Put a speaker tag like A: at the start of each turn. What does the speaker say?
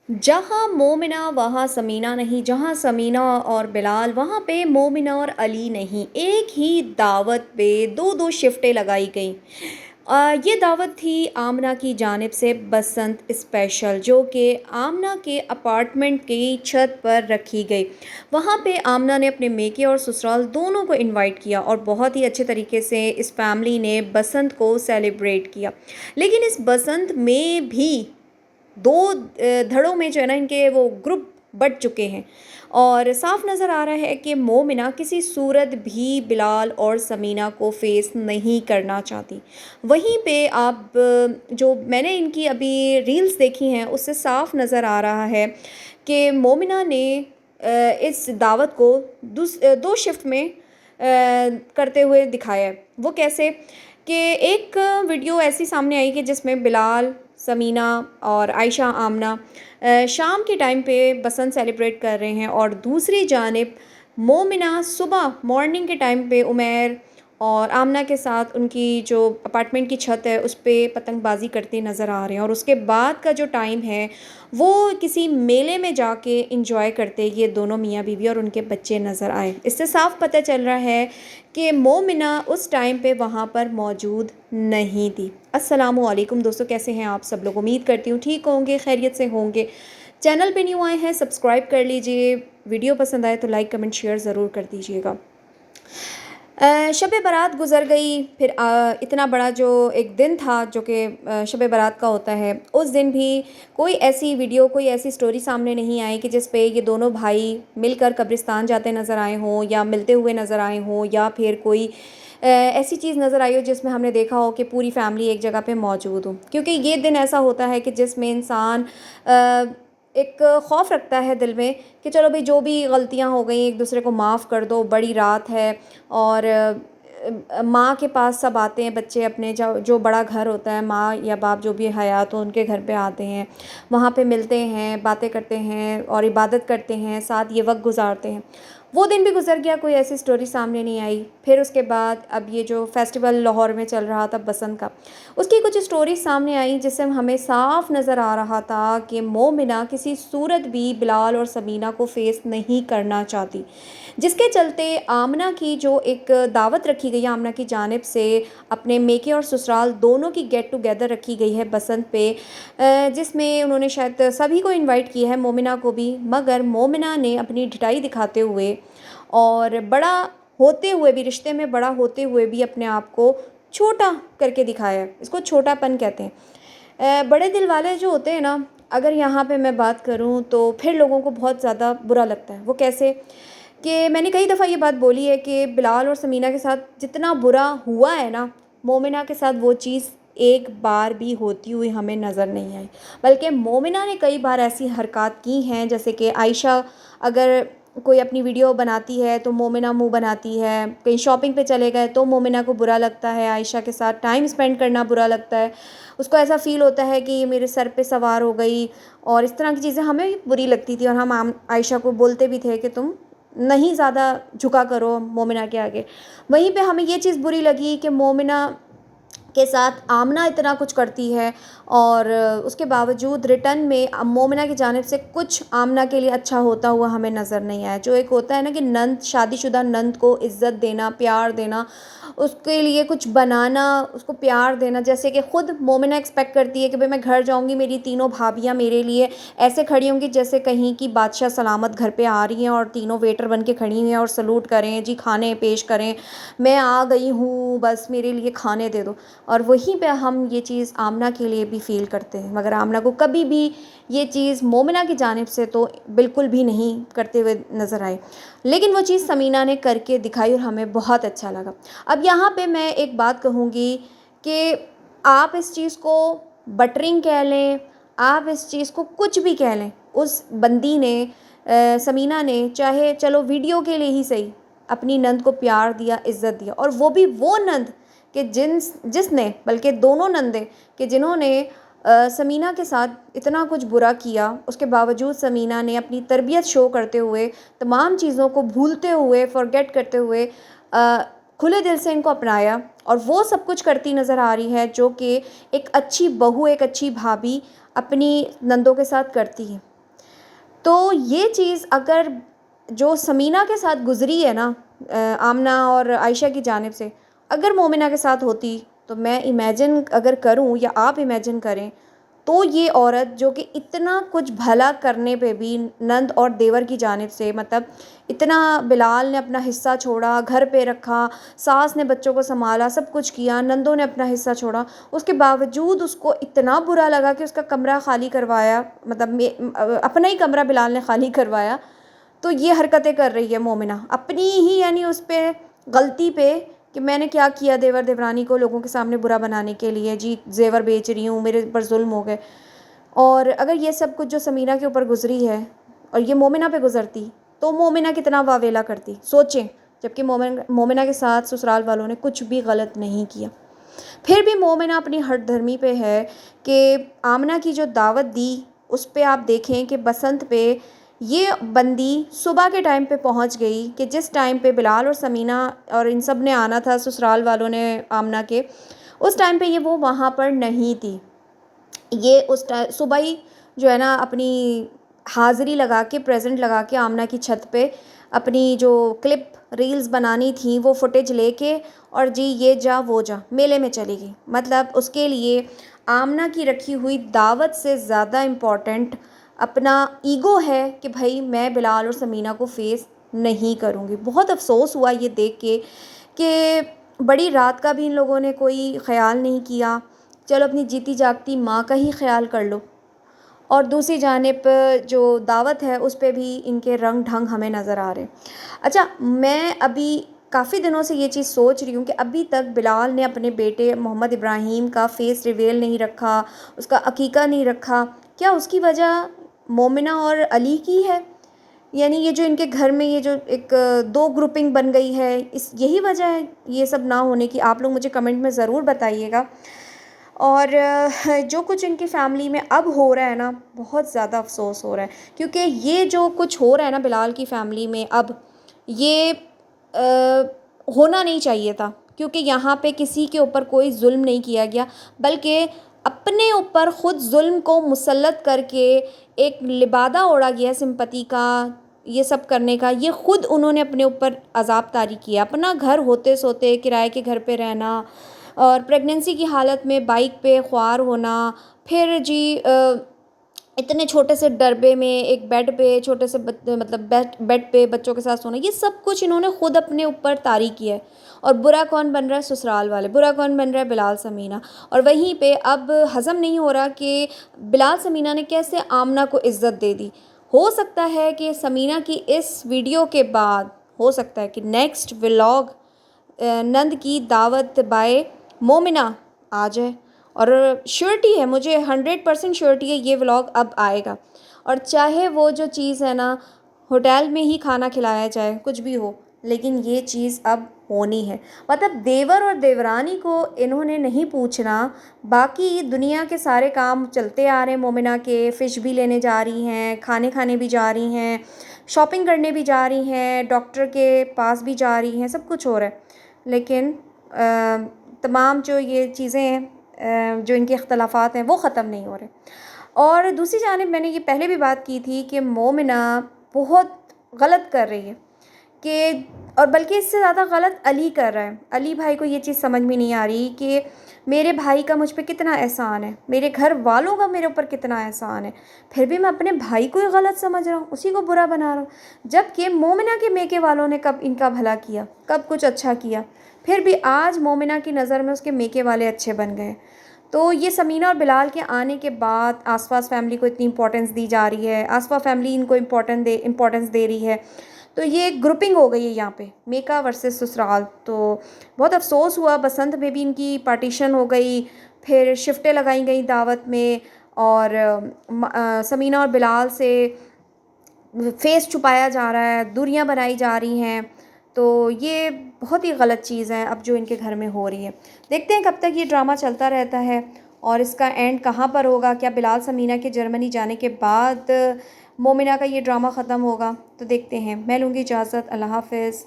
A: जहाँ मोमिना वहाँ समीना नहीं, जहाँ समीना और बिलाल वहाँ पे मोमिना और अली नहीं। एक ही दावत पे दो दो शिफ्टें लगाई गई। ये दावत थी आमना की जानिब से बसंत स्पेशल, जो कि आमना के अपार्टमेंट की छत पर रखी गई। वहाँ पे आमना ने अपने मेके और ससुराल दोनों को इनवाइट किया और बहुत ही अच्छे तरीके से इस फैमिली ने बसंत को सेलिब्रेट किया। लेकिन इस बसंत में भी दो धड़ों में जो है ना, इनके वो ग्रुप बट चुके हैं और साफ नज़र आ रहा है कि मोमिना किसी सूरत भी बिलाल और समीना को फेस नहीं करना चाहती। वहीं पे आप जो मैंने इनकी अभी रील्स देखी हैं उससे साफ नज़र आ रहा है कि मोमिना ने इस दावत को दो शिफ्ट में करते हुए दिखाया है। वो कैसे कि एक वीडियो ऐसी सामने आई कि जिसमें बिलाल, समीना और आयशा आमना शाम के टाइम पे बसंत सेलिब्रेट कर रहे हैं और दूसरी जानिब मोमिना सुबह मॉर्निंग के टाइम पे उमैर और आमना के साथ उनकी जो अपार्टमेंट की छत है उस पर पतंगबाजी करते नज़र आ रहे हैं। और उसके बाद का जो टाइम है वो किसी मेले में जाके इंजॉय करते ये दोनों मियाँ बीवी और उनके बच्चे नज़र आए। इससे साफ पता चल रहा है कि मोमिना उस टाइम पे वहाँ पर मौजूद नहीं थी। अस्सलामुअलैकुम दोस्तों, कैसे हैं आप सब लोग? उम्मीद करती हूँ ठीक होंगे, खैरियत से होंगे। चैनल पे न्यू आए हैं सब्सक्राइब कर लीजिए, वीडियो पसंद आए तो लाइक कमेंट शेयर ज़रूर कर दीजिएगा। शब बारात गुज़र गई, फिर इतना बड़ा जो एक दिन था जो कि शब बारात का होता है, उस दिन भी कोई ऐसी वीडियो, कोई ऐसी स्टोरी सामने नहीं आई कि जिस पे ये दोनों भाई मिलकर कब्रिस्तान जाते नज़र आए हों या मिलते हुए नज़र आए हों या फिर कोई ऐसी चीज़ नज़र आई हो जिसमें हमने देखा हो कि पूरी फैमिली एक जगह पे मौजूद हो। क्योंकि ये दिन ऐसा होता है कि जिसमें इंसान एक ख़ौफ़ रखता है दिल में कि चलो भाई जो भी गलतियाँ हो गई एक दूसरे को माफ़ कर दो, बड़ी रात है और माँ के पास सब आते हैं बच्चे अपने, जो बड़ा घर होता है, माँ या बाप जो भी हयात हो उनके घर पे आते हैं, वहाँ पे मिलते हैं, बातें करते हैं और इबादत करते हैं, साथ ये वक्त गुजारते हैं। वो दिन भी गुजर गया, कोई ऐसी स्टोरी सामने नहीं आई। फिर उसके बाद अब ये जो फेस्टिवल लाहौर में चल रहा था बसंत का, उसकी कुछ स्टोरी सामने आई जिससे हमें साफ नज़र आ रहा था कि मोमिना किसी सूरत भी बिलाल और समीना को फेस नहीं करना चाहती। जिसके चलते आमना की जो एक दावत रखी गई है आमना की जानिब से, अपने मेके और ससुराल दोनों की गेट टुगेदर रखी गई है बसंत पे, जिसमें उन्होंने शायद सभी को इनवाइट किया है, मोमिना को भी। मगर मोमिना ने अपनी ढिठाई दिखाते हुए और बड़ा होते हुए भी, रिश्ते में बड़ा होते हुए भी अपने आप को छोटा करके दिखाया है। इसको छोटापन कहते हैं। बड़े दिल वाले जो होते हैं ना, अगर यहाँ पे मैं बात करूँ तो फिर लोगों को बहुत ज़्यादा बुरा लगता है। वो कैसे कि मैंने कई दफ़ा ये बात बोली है कि बिलाल और समीना के साथ जितना बुरा हुआ है ना, मोमिना के साथ वो चीज़ एक बार भी होती हुई हमें नज़र नहीं आई। बल्कि मोमिना ने कई बार ऐसी हरकत की हैं, जैसे कि आयशा अगर कोई अपनी वीडियो बनाती है तो मोमिना मुंह बनाती है, कहीं शॉपिंग पे चले गए तो मोमिना को बुरा लगता है, आयशा के साथ टाइम स्पेंड करना बुरा लगता है, उसको ऐसा फ़ील होता है कि ये मेरे सर पे सवार हो गई। और इस तरह की चीज़ें हमें भी बुरी लगती थी और हम आयशा को बोलते भी थे कि तुम नहीं ज़्यादा झुका करो मोमिना के आगे। वहीं पे हमें ये चीज़ बुरी लगी कि मोमिना के साथ आमना इतना कुछ करती है और उसके बावजूद रिटर्न में मोमिना की जानिब से कुछ आमना के लिए अच्छा होता हुआ हमें नज़र नहीं आया। जो एक होता है ना कि नंद, शादीशुदा नंद को इज़्ज़त देना, प्यार देना, उसके लिए कुछ बनाना, उसको प्यार देना, जैसे कि ख़ुद मोमिना एक्सपेक्ट करती है कि भाई मैं घर जाऊँगी, मेरी तीनों भाभियाँ मेरे लिए ऐसे खड़ी होंगी जैसे कहीं की बादशाह सलामत घर पे आ रही हैं और तीनों वेटर बन के खड़ी हुई हैं और सलूट करें, जी खाने पेश करें, मैं आ गई हूँ बस मेरे लिए खाने दे दो। और वहीं पे हम ये चीज़ आमना के लिए भी फ़ील करते हैं, मगर आमना को कभी भी ये चीज़ मोमिना की जानिब से तो बिल्कुल भी नहीं करते हुए नज़र आए। लेकिन वो चीज़ समीना ने करके दिखाई और हमें बहुत अच्छा लगा। अब यहाँ पे मैं एक बात कहूँगी कि आप इस चीज़ को बटरिंग कह लें, आप इस चीज़ को कुछ भी कह लें, उस बंदी ने समीना ने चाहे चलो वीडियो के लिए ही सही अपनी नंद को प्यार दिया, इज़्ज़त दिया, और वो भी वो नंद कि जिसने, बल्कि दोनों नंदे कि जिन्होंने समीना के साथ इतना कुछ बुरा किया, उसके बावजूद समीना ने अपनी तरबियत शो करते हुए, तमाम चीज़ों को भूलते हुए, फॉरगेट करते हुए खुले दिल से इनको अपनाया और वो सब कुछ करती नज़र आ रही है जो कि एक अच्छी बहू, एक अच्छी भाभी अपनी नंदों के साथ करती है। तो ये चीज़ अगर जो समीना के साथ गुज़री है ना, आमना और आयशा की जानिब से, अगर मोमिना के साथ होती, तो मैं इमेजिन अगर करूं या आप इमेजिन करें, तो ये औरत जो कि इतना कुछ भला करने पे भी नंद और देवर की जानिब से, मतलब इतना, बिलाल ने अपना हिस्सा छोड़ा, घर पे रखा, सास ने बच्चों को संभाला, सब कुछ किया, नंदों ने अपना हिस्सा छोड़ा, उसके बावजूद उसको इतना बुरा लगा कि उसका कमरा खाली करवाया, मतलब अपना ही कमरा बिलाल ने खाली करवाया। तो ये हरकतें कर रही है मोमिना अपनी ही, यानी उस पर गलती पे, कि मैंने क्या किया देवर देवरानी को लोगों के सामने बुरा बनाने के लिए, जी जेवर बेच रही हूँ, मेरे ऊपर जुल्म हो गए। और अगर ये सब कुछ जो समीना के ऊपर गुजरी है और ये मोमिना पे गुजरती, तो मोमिना कितना वावेला करती, सोचें। जबकि मोमिना के साथ ससुराल वालों ने कुछ भी गलत नहीं किया, फिर भी मोमिना अपनी हठधर्मी पे है कि आमना की जो दावत दी उस पे आप देखें कि बसंत पे ये बंदी सुबह के टाइम पे पहुंच गई, कि जिस टाइम पे बिलाल और समीना और इन सब ने आना था, ससुराल वालों ने आमना के, उस टाइम पे ये वो वहाँ पर नहीं थी। ये उस टाइम सुबह ही जो है ना अपनी हाज़िरी लगा के, प्रेजेंट लगा के आमना की छत पे अपनी जो क्लिप रील्स बनानी थी वो फुटेज लेके, और जी ये जा वो जा मेले में चली गई। मतलब उसके लिए आमना की रखी हुई दावत से ज़्यादा इम्पॉर्टेंट अपना ईगो है कि भाई मैं बिलाल और समीना को फेस नहीं करूँगी। बहुत अफसोस हुआ ये देख के कि बड़ी रात का भी इन लोगों ने कोई ख़्याल नहीं किया। चलो अपनी जीती जागती माँ का ही ख्याल कर लो। और दूसरी जानिब जो दावत है उस पे भी इनके रंग ढंग हमें नज़र आ रहे हैं। अच्छा, मैं अभी काफ़ी दिनों से ये चीज़ सोच रही हूँ कि अभी तक बिलाल ने अपने बेटे मोहम्मद इब्राहीम का फेस रिवील नहीं रखा, उसका अकीका नहीं रखा। क्या उसकी वजह मोमिना और अली की है? यानी ये जो इनके घर में ये जो एक दो ग्रुपिंग बन गई है, इस यही वजह है ये सब ना होने की? आप लोग मुझे कमेंट में ज़रूर बताइएगा। और जो कुछ इनकी फ़ैमिली में अब हो रहा है ना, बहुत ज़्यादा अफ़सोस हो रहा है, क्योंकि ये जो कुछ हो रहा है ना बिलाल की फ़ैमिली में अब, ये होना नहीं चाहिए था। क्योंकि यहाँ पे किसी के ऊपर कोई जुल्म नहीं किया गया, बल्कि अपने ऊपर ख़ुद जुल्म को मुसल्लत करके एक लिबादा ओढ़ा गया सिंपति का, ये सब करने का। ये ख़ुद उन्होंने अपने ऊपर अज़ाब तारी किया, अपना घर होते सोते किराए के घर पे रहना, और प्रेगनेंसी की हालत में बाइक पे ख्वार होना, फिर जी इतने छोटे से डरबे में एक बेड पे छोटे से मतलब बेड पे बच्चों के साथ सोना, ये सब कुछ इन्होंने ख़ुद अपने ऊपर तारी किया है। और बुरा कौन बन रहा है? ससुराल वाले। बुरा कौन बन रहा है? बिलाल समीना। और वहीं पे अब हज़म नहीं हो रहा कि बिलाल समीना ने कैसे आमना को इज़्ज़त दे दी। हो सकता है कि समीना की इस वीडियो के बाद, हो सकता है कि नेक्स्ट व्लॉग नंद की दावत बाय मोमिना आ जाए। और श्योरिटी है, मुझे 100% श्योरिटी है ये व्लॉग अब आएगा। और चाहे वो जो चीज़ है ना, होटल में ही खाना खिलाया जाए, कुछ भी हो, लेकिन ये चीज़ अब होनी है। मतलब देवर और देवरानी को इन्होंने नहीं पूछना, बाकी दुनिया के सारे काम चलते आ रहे हैं मोमिना के। फ़िश भी लेने जा रही हैं, खाने खाने भी जा रही हैं, शॉपिंग करने भी जा रही हैं, डॉक्टर के पास भी जा रही हैं, सब कुछ हो रहा है। लेकिन तमाम जो ये चीज़ें हैं, जो इनके इख्तलाफात हैं, वो ख़त्म नहीं हो रहे। और दूसरी जानिब मैंने ये पहले भी बात की थी कि मोमिना बहुत गलत कर रही है, कि और बल्कि इससे ज़्यादा गलत अली कर रहा है। अली भाई को ये चीज़ समझ में नहीं आ रही कि मेरे भाई का मुझ पे कितना एहसान है, मेरे घर वालों का मेरे ऊपर कितना एहसान है, फिर भी मैं अपने भाई को ही गलत समझ रहा हूँ, उसी को बुरा बना रहा हूँ। जबकि मोमिना के मेके वालों ने कब इनका भला किया, कब कुछ अच्छा किया, फिर भी आज मोमिना की नज़र में उसके मेके वाले अच्छे बन गए। तो ये समीना और बिलाल के आने के बाद आसपास फैमिली को इतनी इंपॉर्टेंस दी जा रही है, आसपास फैमिली इनको इम्पोर्टेंस दे रही है। तो ये एक ग्रुपिंग हो गई है यहाँ पे, मेका वर्सेस ससुराल। तो बहुत अफसोस हुआ, बसंत में भी इनकी पार्टीशन हो गई, फिर शिफ्टें लगाई गई दावत में, और समीना और बिलाल से फेस छुपाया जा रहा है, दूरियां बनाई जा रही हैं। तो ये बहुत ही गलत चीज़ है अब जो इनके घर में हो रही है। देखते हैं कब तक ये ड्रामा चलता रहता है और इसका एंड कहाँ पर होगा। क्या बिलाल समीना के जर्मनी जाने के बाद मोमिना का ये ड्रामा ख़त्म होगा? तो देखते हैं। मैं लूँगी इजाज़त। अल्लाह हाफ़िज़।